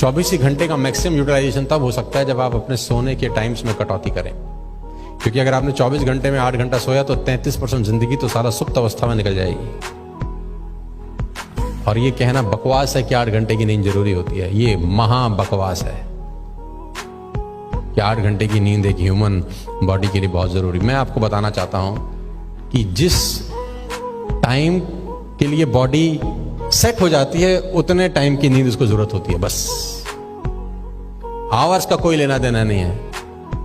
24 ही घंटे का maximum utilisation तब हो सकता है जब आप अपने सोने के टाइम्स में कटौती करें, क्योंकि अगर आपने 24 घंटे में 8 घंटा सोया तो 33% जिंदगी तो सारा सुप्त अवस्था में निकल जाएगी। और ये कहना बकवास है कि 8 घंटे की नींद जरूरी होती है, ये महा बकवास है कि 8 घंटे की नींद एक ह्यूमन बॉडी के लिए बहुत जरूरी। मैं आपको बताना चाहता हूं कि जिस टाइम के लिए बॉडी सेट हो जाती है उतने टाइम की नींद उसको जरूरत होती है, बस। आवर्स का कोई लेना देना नहीं है।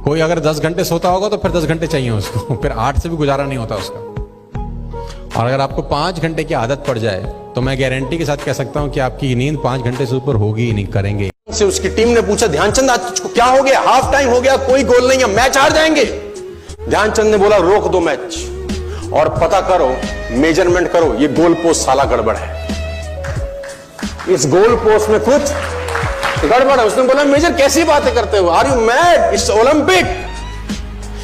कोई अगर 10 घंटे सोता होगा तो फिर 10 घंटे चाहिए उसको, फिर 8 से भी गुजारा नहीं होता उसका। और अगर आपको 5 घंटे की आदत पड़ जाए तो मैं गारंटी के साथ कह सकता हूं कि आपकी नींद 5 घंटे से ऊपर होगी ही नहीं, करेंगे। से उसकी टीम ने पूछा, ध्यानचंद आज तुझको क्या हो गया? हाफ टाइम हो गया, कोई गोल नहीं है, मैच हार जाएंगे। ध्यानचंद ने बोला, रोक दो मैच और पता करो, मेजरमेंट करो, ये गोल पोस्ट साला गड़बड़ है, इस गोल पोस्ट में कुछ गड़बड़ है। उसने बोला, मेजर कैसी बातें करते हो? Are you mad? It's Olympic,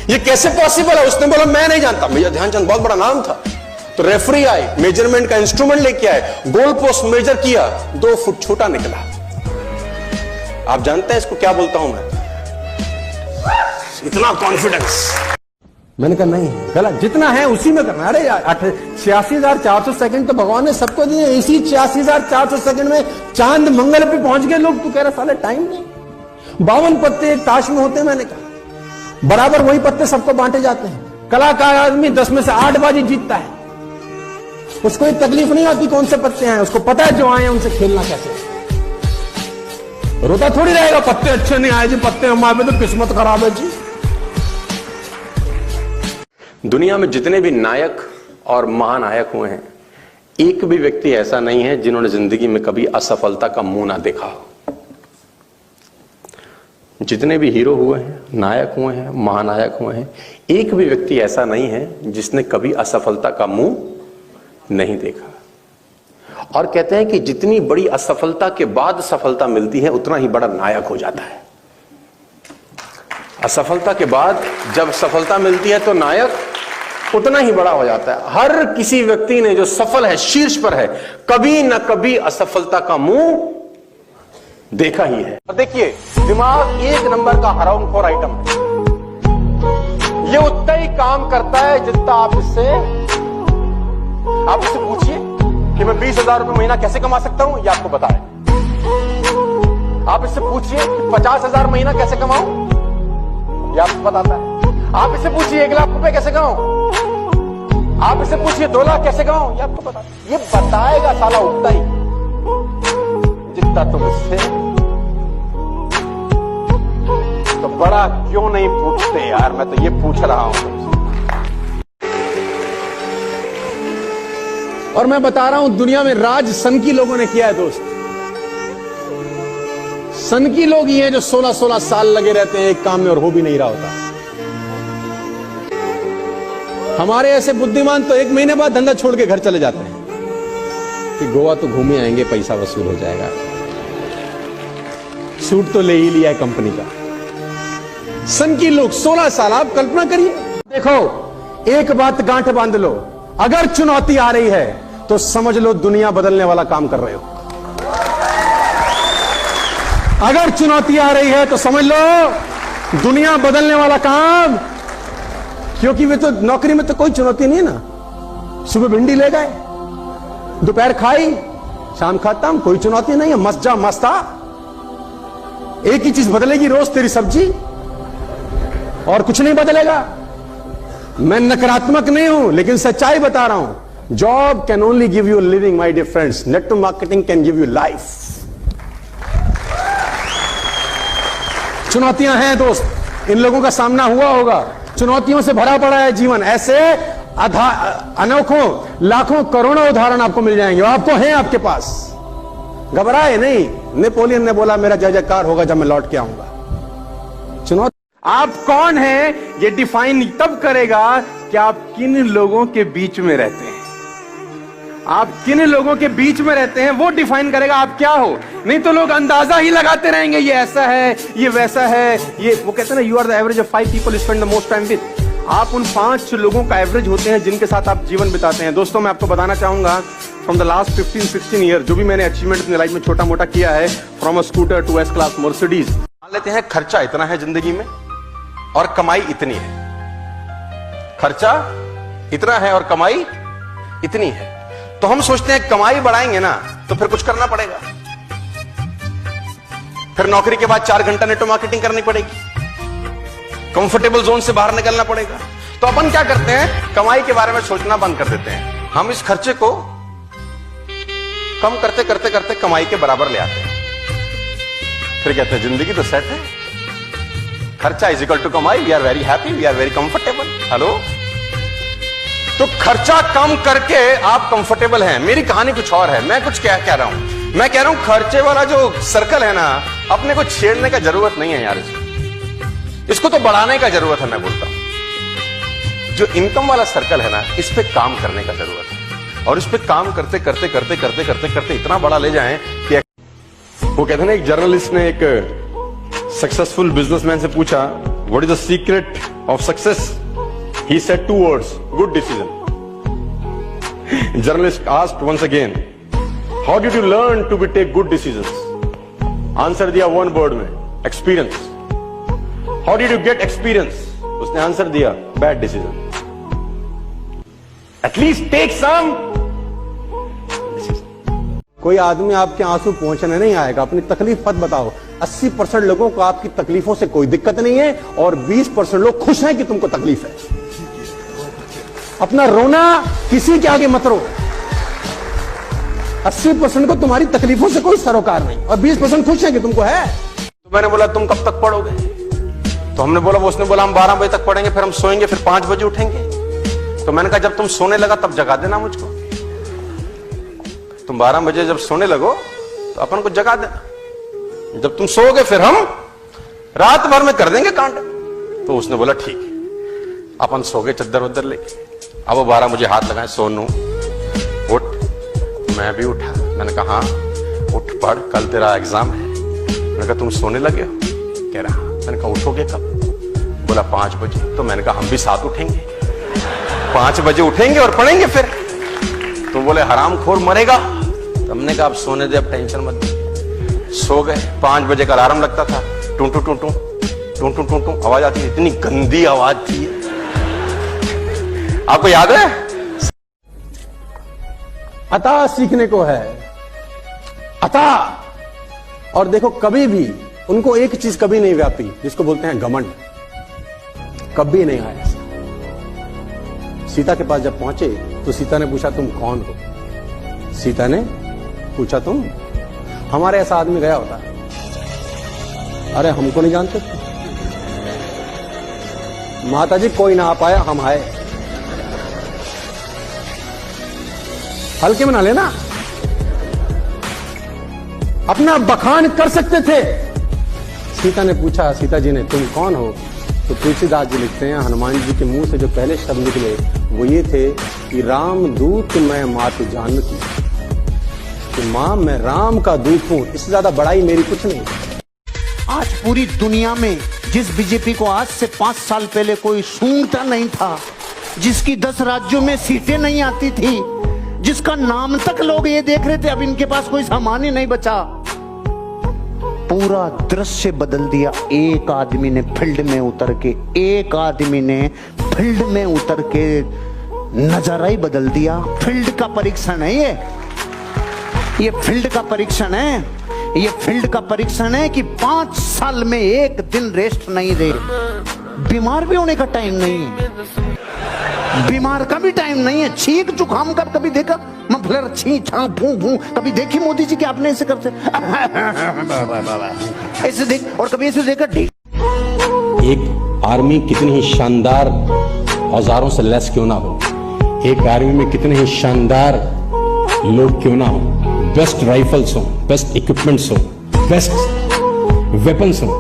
ये कैसे पॉसिबल है? उसने बोला, मैं नहीं जानता। मेजर ध्यानचंद बहुत बड़ा नाम था। तो रेफरी आए, मेजरमेंट का इंस्ट्रूमेंट लेके आए, गोल पोस्ट मेजर किया, 2 फुट छोटा निकला। आप जानते हैं इसको क्या बोलता हूं मैं? इतना कॉन्फिडेंस। मैंने कहा नहीं, गलत, जितना है उसी में करना। अरे 86,400 सेकंड तो भगवान ने सबको दिए, इसी 86,400 सेकंड में चांद मंगल पे पहुंच गए लोग। तू कह रहा साले टाइम नहीं? 52 पत्ते एक ताश में होते हैं। मैंने कहा बराबर वही पत्ते सबको बांटे जाते हैं। कलाकार आदमी 10 में से 8 बाजी जीतता है, उसको कोई तकलीफ नहीं आती कौन से पत्ते हैं, उसको पता है जो आए हैं उनसे खेलना कैसे। रोता थोड़ी रहेगा पत्ते अच्छे नहीं आए जी, पत्ते हमारे तो किस्मत खराब है जी। दुनिया में जितने भी नायक और महानायक हुए हैं, एक भी व्यक्ति ऐसा नहीं है जिन्होंने जिंदगी में कभी असफलता का मुंह ना देखा हो। जितने भी हीरो हुए हैं, नायक हुए हैं, महानायक हुए हैं, एक भी व्यक्ति ऐसा नहीं है जिसने कभी असफलता का मुंह नहीं देखा। और कहते हैं कि जितनी बड़ी असफलता के बाद सफलता मिलती है उतना ही बड़ा नायक हो जाता है। असफलता के बाद जब सफलता मिलती है तो नायक उतना ही बड़ा हो जाता है। हर किसी व्यक्ति ने जो सफल है, शीर्ष पर है, कभी ना कभी असफलता का मुंह देखा ही है। और देखिए, दिमाग 1 नंबर का अराउंड 4 आइटम है। ये उतना ही काम करता है जितना आप उससे पूछिए कि मैं 20,000 रुपए महीना कैसे कमा सकता हूं, ये आपको बताए। आप इससे पूछिए कि 50,000 महीना कैसे कमाऊं, ये आपको बताता है। आप इससे पूछिए 1 लाख रुपए कैसे कमाऊं, आप इससे पूछिए 2 लाख कैसे कमाऊं, ये आपको बताता है। ये बताएगा साला उतना ही जितना तुम इससे। तो बड़ा क्यों नहीं पूछते यार? मैं तो ये पूछ रहा हूं तुमसे। और मैं बता रहा हूं, दुनिया में राज सनकी लोगों ने किया है दोस्त। सनकी लोग ही हैं जो 16-16 साल लगे रहते हैं एक काम में और हो भी नहीं रहा होता। हमारे ऐसे बुद्धिमान तो 1 महीने बाद धंधा छोड़ के घर चले जाते हैं कि गोवा तो घूमे आएंगे, पैसा वसूल हो जाएगा, सूट तो ले ही लिया है कंपनी का। सनकी लोग 16 साल, आप कल्पना करिए। देखो, एक बात गांठ बांध लो, अगर चुनौती आ रही है तो समझ लो दुनिया बदलने वाला काम कर रहे हो। अगर चुनौती आ रही है तो समझ लो दुनिया बदलने वाला काम, क्योंकि वे तो नौकरी में तो कोई चुनौती नहीं है ना। सुबह भिंडी ले गए, दोपहर खाई, शाम खाता हूं, कोई चुनौती नहीं है, मस्त जा मस्त आ। एक ही चीज बदलेगी रोज, तेरी सब्जी, और कुछ नहीं बदलेगा। मैं नकारात्मक नहीं हूं लेकिन सच्चाई बता रहा हूं। Job can only give you living my dear friends, network marketing can give you life. चुनौतियां हैं दोस्त, इन लोगों का सामना हुआ होगा। चुनौतियों से भरा पड़ा है जीवन। ऐसे अनोखों, लाखों, करोड़ों उदाहरण आपको मिल जाएंगे, आपको हैं आपके पास। घबराए नहीं। नेपोलियन ने बोला, मेरा जय जयकार होगा जब मैं लौट के आऊंगा। चुनौती, आप कौन हैं ये डिफाइन तब करेगा कि आप किन लोगों के बीच में रहते हैं। आप किन लोगों के बीच में रहते हैं वो डिफाइन करेगा आप क्या हो। नहीं तो लोग अंदाजा ही लगाते रहेंगे, ये ऐसा है, ये वैसा है। ये वो कहते हैं ना, you are the average of 5 people spend the most time with. आप उन 5 लोगों का एवरेज होते हैं जिनके साथ आप जीवन बिताते हैं। दोस्तों, मैं आपको बताना चाहूंगा, फ्रॉम द लास्ट 15-16 ईयर जो भी मैंने अचीवमेंट अपनी लाइफ में छोटा मोटा किया है, from a scooter to S class Mercedes. मान लेते हैं खर्चा इतना है जिंदगी में और कमाई इतनी है। खर्चा इतना है और कमाई इतनी है, तो हम सोचते हैं कमाई बढ़ाएंगे ना तो फिर कुछ करना पड़ेगा। फिर नौकरी के बाद 4 घंटा नेटवर्क मार्केटिंग करनी पड़ेगी, कंफर्टेबल जोन से बाहर निकलना पड़ेगा। तो अपन क्या करते हैं, कमाई के बारे में सोचना बंद कर देते हैं। हम इस खर्चे को कम करते करते करते कमाई के बराबर ले आते हैं। फिर कहते हैं जिंदगी तो सेट है, खर्चा इज इक्वल टू कमाई, we are very happy, we are very comfortable. Hello, तो खर्चा कम करके आप कंफर्टेबल हैं। मेरी कहानी कुछ और है, मैं कुछ क्या कह रहा हूं, मैं कह रहा हूं खर्चे वाला जो सर्कल है ना, अपने को छेड़ने का जरूरत नहीं है यार, इसको तो बढ़ाने का जरूरत है। मैं बोलता हूं जो इनकम वाला सर्कल है ना, इस पे काम करने का जरूरत है, और इस पे काम करते करते करते करते करते करते इतना बड़ा ले जाएं कि वो कहते हैं ना, एक जर्नलिस्ट ने एक सक्सेसफुल बिजनेसमैन से पूछा, what is the secret of success? He said 2 words, good decision. Journalist asked once again, how did you learn to take good decisions? Answer दिया 1 word में, experience. How did you get experience? उसने answer दिया, bad decision. At least take some decision. कोई आदमी आपके आंसू पहुंचने नहीं आएगा, अपनी तकलीफ मत बताओ। 80% लोगों को आपकी तकलीफों से कोई दिक्कत नहीं है और 20% लोग खुश हैं कि तुमको तकलीफ है। अपना रोना किसी के आगे मत रो। 80% को तुम्हारी तकलीफों से कोई सरोकार नहीं और 20% खुश है कि तुमको है। तो मैंने बोला तुम कब तक पढ़ोगे? तो हमने बोला, उसने बोला हम 12 बजे तक पढ़ेंगे, फिर हम सोएंगे, फिर 5 बजे उठेंगे। तो मैंने कहा जब तुम सोने लगा तब जगा देना मुझको। तुम 12 बजे जब सोने लगो तो अपन को जगा देना, जब तुम सोओगे फिर हम रात भर में कर देंगे कांड। तो उसने बोला ठीक है। अपन सो गए चद्दर वद्दर लेके। अब वो 12 मुझे हाथ लगाए, सोनू उठ। मैं भी उठा, मैंने कहा हाँ उठ पढ़, कल तेरा एग्जाम है। मैंने कहा तुम सोने लगे हो? कह रहा हाँ। मैंने कहा उठोगे कब? बोला 5 बजे। तो मैंने कहा हम भी साथ उठेंगे, 5 बजे उठेंगे और पढ़ेंगे फिर। तो बोले हरामखोर मरेगा। तो हमने कहा अब सोने दे, अब टेंशन मत दे। सो गए। 5 बजे का अलार्म लगता था, टू टू टू टू टू टू टू टू आवाज आती, इतनी गंदी आवाज थी। आपको याद है? अता सीखने को है, अता। और देखो कभी भी उनको एक चीज कभी नहीं व्यापी, जिसको बोलते हैं घमंड, कभी नहीं आया। सीता के पास जब पहुंचे तो सीता ने पूछा तुम कौन हो? सीता ने पूछा तुम? हमारे ऐसा आदमी गया होता, अरे हमको नहीं जानते? माता जी कोई ना आ पाया, हम आए। हल्के में ना लेना, अपना बखान कर सकते थे। सीता ने पूछा, सीता जी ने तुम कौन हो? तो तुलसीदास जी लिखते हैं, हनुमान जी के मुंह से जो पहले शब्द निकले वो ये थे कि राम दूत मैं मातु जानती, कि मां मैं राम का दूत हूं, इससे ज्यादा बड़ाई मेरी कुछ नहीं। आज पूरी दुनिया में जिस बीजेपी को आज से 5 साल पहले कोई सूंघता नहीं था, जिसकी 10 राज्यों में सीटें नहीं आती थी, जिसका नाम तक लोग ये देख रहे थे, अब इनके पास कोई सामान ही नहीं बचा, पूरा दृश्य बदल दिया एक आदमी ने फील्ड में उतर के। एक आदमी ने फील्ड में उतर के नजारा ही बदल दिया। फील्ड का परीक्षण है ये फील्ड का परीक्षण है, ये फील्ड का परीक्षण है कि 5 साल में एक दिन रेस्ट नहीं दे। बीमार भी होने का टाइम नहीं है, बीमार का भी टाइम नहीं है। छींक जुकाम का कभी देखा? मफलर छी छा फू फू कभी देखी मोदी जी के? आपने ऐसे करते ऐसे देख, और कभी ऐसे देखा? एक आर्मी कितनी ही शानदार औजारों से लैस क्यों ना हो, एक आर्मी में कितने ही शानदार लोग क्यों ना हो, बेस्ट राइफल्स हो, बेस्ट इक्विपमेंट्स हो, बेस्ट वेपन्स हो,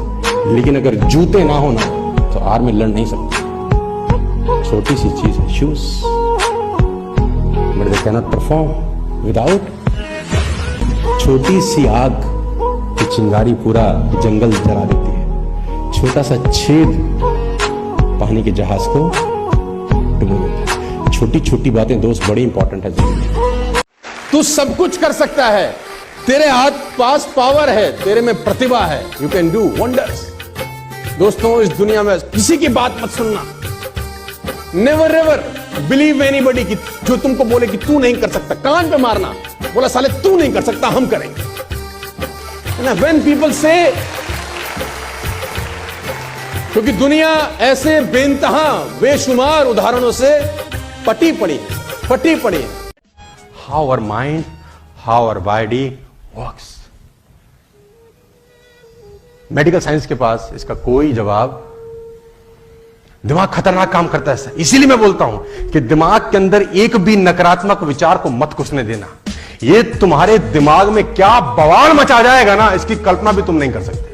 लेकिन अगर जूते ना हो ना तो आर्मी लड़ नहीं सकती। छोटी सी चीज है shoes, but they cannot perform without. छोटी सी आग की चिंगारी पूरा जंगल जला देती है, छोटा सा छेद पानी के जहाज को डुबो देता है। छोटी छोटी बातें दोस्त बड़ी इंपॉर्टेंट है जिंदगी में। तू सब कुछ कर सकता है, तेरे हाथ पास पावर है, तेरे में प्रतिभा है, यू कैन डू वंडर्स। दोस्तों, इस दुनिया में किसी की बात मत सुनना। नेवर एवर बिलीव एनीबॉडी की जो तुमको बोले कि तू नहीं कर सकता, कान पे मारना, बोला साले तू नहीं कर सकता, हम करेंगे ना। व्हेन पीपल से, क्योंकि दुनिया ऐसे बेइंतहा बेशुमार उदाहरणों से पटी पड़ी है। How our mind, how our body works. Medical science के पास इसका कोई जवाब। दिमाग खतरनाक काम करता है, इसीलिए मैं बोलता हूं कि दिमाग के अंदर एक भी नकारात्मक विचार को मत घुसने देना। ये तुम्हारे दिमाग में क्या बवाल मचा जाएगा ना, इसकी कल्पना भी तुम नहीं कर सकते।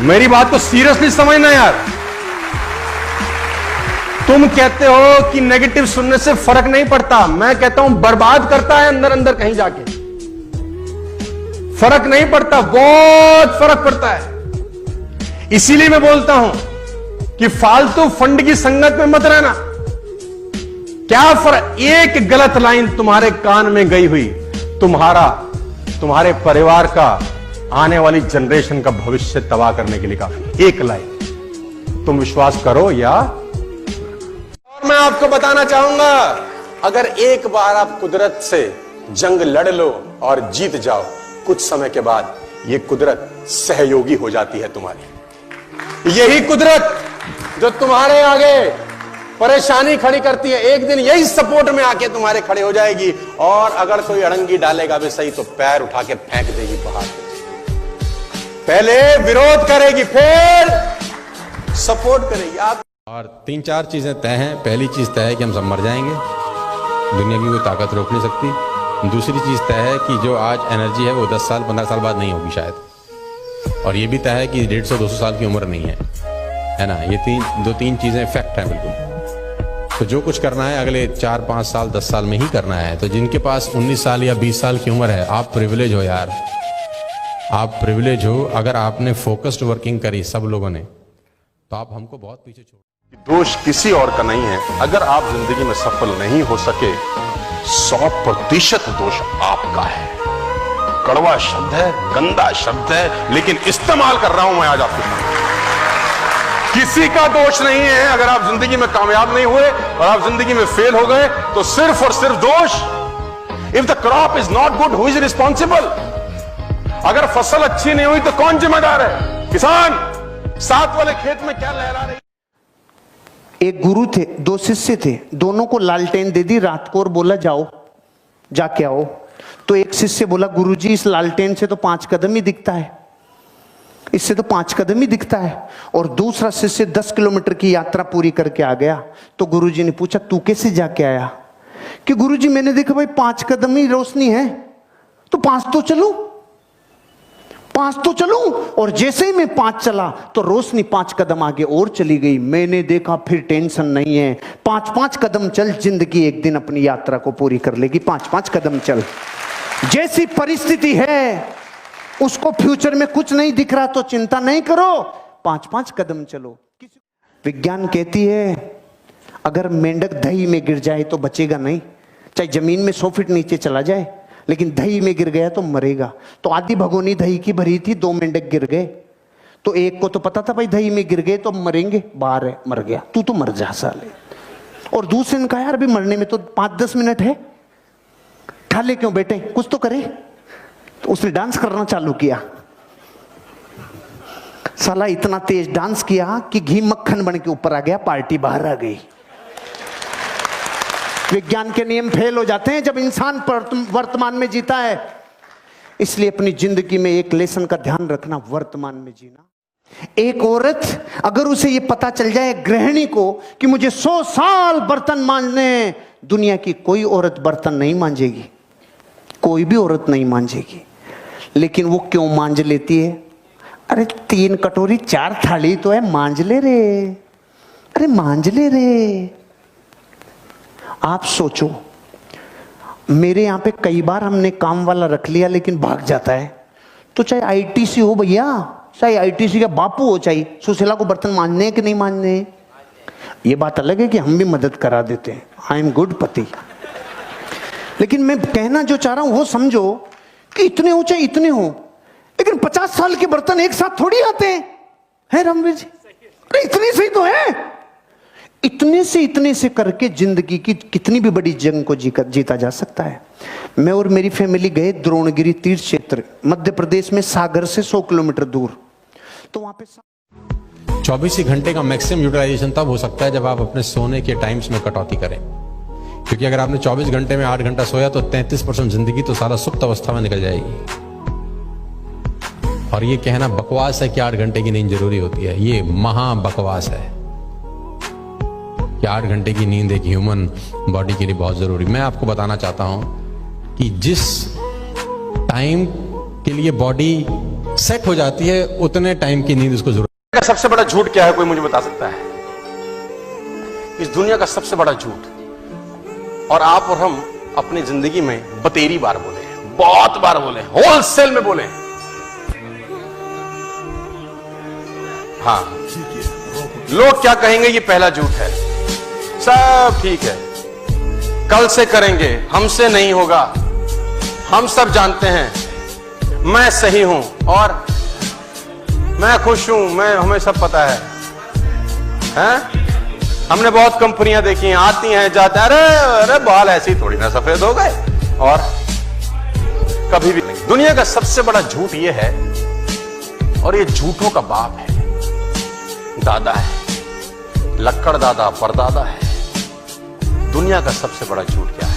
मेरी बात को सीरियसली समझना यार। तुम कहते हो कि नेगेटिव सुनने से फर्क नहीं पड़ता, मैं कहता हूं बर्बाद करता है अंदर अंदर कहीं जाके। फर्क नहीं पड़ता, बहुत फर्क पड़ता है। इसीलिए मैं बोलता हूं कि फालतू फंड की संगत में मत रहना। क्या फर्क, एक गलत लाइन तुम्हारे कान में गई हुई, तुम्हारे परिवार का, आने वाली जनरेशन का भविष्य तबाह करने के लिए काफी। एक लाइन, तुम विश्वास करो या। और मैं आपको बताना चाहूंगा, अगर एक बार आप कुदरत से जंग लड़ लो और जीत जाओ, कुछ समय के बाद यह कुदरत सहयोगी हो जाती है तुम्हारी। यही कुदरत जो तुम्हारे आगे परेशानी खड़ी करती है, एक दिन यही सपोर्ट में आके तुम्हारे खड़े हो जाएगी। और अगर कोई अड़ंगी डालेगा भी सही तो पैर उठा के फेंक देगी पहाड़ पे। पहले विरोध करेगी, फिर सपोर्ट करेगी। आप और 3-4 चीजें तय हैं। पहली चीज तय है कि हम सब मर जाएंगे, दुनिया की कोई ताकत रोक नहीं सकती। दूसरी चीज तय है कि जो आज एनर्जी है वो 10 साल 15 साल बाद नहीं होगी शायद। और ये भी तय है कि 150-200 साल की उम्र नहीं है ना। ये तीन चीजें फैक्ट हैं बिल्कुल। तो जो कुछ करना है अगले 4-5 साल 10 साल में ही करना है। तो जिनके पास 19 साल या 20 साल की उम्र है, आप प्रिविलेज हो यार, आप प्रिविलेज हो। अगर आपने फोकस्ड वर्किंग करी सब लोगों ने, तो आप हमको बहुत पीछे छोड़। दोष किसी और का नहीं है। अगर आप जिंदगी में सफल नहीं हो सके, 100% दोष आपका है। कड़वा शब्द है, गंदा शब्द है, लेकिन इस्तेमाल कर रहा हूं मैं आज आपके सामने। किसी का दोष नहीं है। अगर आप जिंदगी में कामयाब नहीं हुए और आप जिंदगी में फेल हो गए, तो सिर्फ और सिर्फ दोष। If the crop is not good, who is responsible? अगर फसल अच्छी नहीं हुई तो कौन जिम्मेदार है? किसान। साथ वाले खेत में क्या लहरा रही? एक गुरु थे, 2 शिष्य थे, दोनों को लालटेन दे दी रात को और बोला जाओ जाके आओ। तो एक शिष्य बोला, गुरुजी इस लालटेन से तो 5 कदम ही दिखता है, इससे तो 5 कदम ही दिखता है। और दूसरा शिष्य 10 किलोमीटर की यात्रा पूरी करके आ गया। तो गुरुजी ने पूछा, तू कैसे जाके आया? कि गुरुजी मैंने देखा भाई 5 कदम ही रोशनी है, तो 5 तो चलूं। और जैसे ही मैं 5 चला तो रोशनी 5 कदम आगे और चली गई। मैंने देखा फिर टेंशन नहीं है, 5-5 कदम चल, जिंदगी एक दिन अपनी यात्रा को पूरी कर लेगी। 5-5 कदम चल। जैसी परिस्थिति है, उसको फ्यूचर में कुछ नहीं दिख रहा तो चिंता नहीं करो, 5-5 कदम चलो। विज्ञान कहती है अगर मेंढक दही में गिर जाए तो बचेगा नहीं, चाहे जमीन में 100 फीट नीचे चला जाए, लेकिन दही में गिर गया तो मरेगा। तो आधी भगोनी दही की भरी थी, 2 मेंढक गिर गए। तो एक को तो पता था भाई दही में गिर गए तो मरेंगे, बाहर है, मर गया, तू तो मर जा साले। और दूसरे ने कहा यार अभी मरने में तो 5-10 मिनट है, ठाले क्यों बेटे, कुछ तो करे। तो उसने डांस करना चालू किया। साला इतना तेज डांस किया कि घी मक्खन बन के ऊपर आ गया, पार्टी बाहर आ गई। विज्ञान के नियम फेल हो जाते हैं जब इंसान वर्तमान में जीता है। इसलिए अपनी जिंदगी में एक लेसन का ध्यान रखना, वर्तमान में जीना। एक औरत अगर उसे ये पता चल जाए गृहिणी को कि मुझे 100 साल बर्तन मांजने, दुनिया की कोई औरत बर्तन नहीं मांजेगी, कोई भी औरत नहीं मांजेगी। लेकिन वो क्यों मांज लेती है? अरे 3 कटोरी 4 थाली तो है, मांज ले रे, अरे मांज ले रे। आप सोचो, मेरे यहां पे कई बार हमने काम वाला रख लिया लेकिन भाग जाता है, तो चाहे आईटीसी हो भैया, चाहे आईटीसी का बापू हो, चाहे सुशीला को बर्तन मांजने कि नहीं मांजने, ये बात अलग है कि हम भी मदद करा देते हैं, आई एम गुड पति। लेकिन मैं कहना जो चाह रहा हूं वो समझो कि इतने ऊंचे इतने हो, लेकिन 50 साल के बर्तन एक साथ थोड़ी आते हैं, है रामवीर जी? अरे इतने से ही तो है। इतने से करके जिंदगी की कितनी भी बड़ी जंग को जीता जा सकता है। मैं और मेरी फैमिली गए द्रोणगिरी तीर्थ क्षेत्र, मध्य प्रदेश में, सागर से 100 किलोमीटर दूर। तो वहां पे 24 ही घंटे का मैक्सिमम यूटिलाइजेशन तब हो सकता है जब आप अपने सोने के टाइम्स में कटौती करें। क्योंकि अगर आपने 24 घंटे में 8 घंटा सोया तो 33% जिंदगी तो सारा सुप्त अवस्था में निकल जाएगी। और ये कहना बकवास है कि 8 घंटे की नींद जरूरी होती है, ये महा बकवास है कि 8 घंटे की नींद एक ह्यूमन बॉडी के लिए बहुत जरूरी। मैं आपको बताना चाहता हूं कि जिस टाइम के लिए बॉडी सेट हो जाती है उतने टाइम की नींद उसको जरूरत का सबसे बड़ा झूठ क्या है, कोई मुझे बता सकता है? इस दुनिया का सबसे बड़ा झूठ, और आप और हम अपनी जिंदगी में बतेरी बार बोले, बहुत बार बोले, होलसेल में बोले। हाँ, लोग क्या कहेंगे ये पहला झूठ है। सब ठीक है, कल से करेंगे, हमसे नहीं होगा, हम सब जानते हैं, मैं सही हूं और मैं खुश हूं, हमें सब पता है, हैं? हमने बहुत कंपनियां देखी हैं, आती हैं जाते हैं, अरे बाल ऐसे ही थोड़ी ना सफेद हो गए, और कभी भी नहीं। दुनिया का सबसे बड़ा झूठ ये है, और ये झूठों का बाप है, दादा है, लक्कड़ दादा, परदादा है। दुनिया का सबसे बड़ा झूठ क्या है?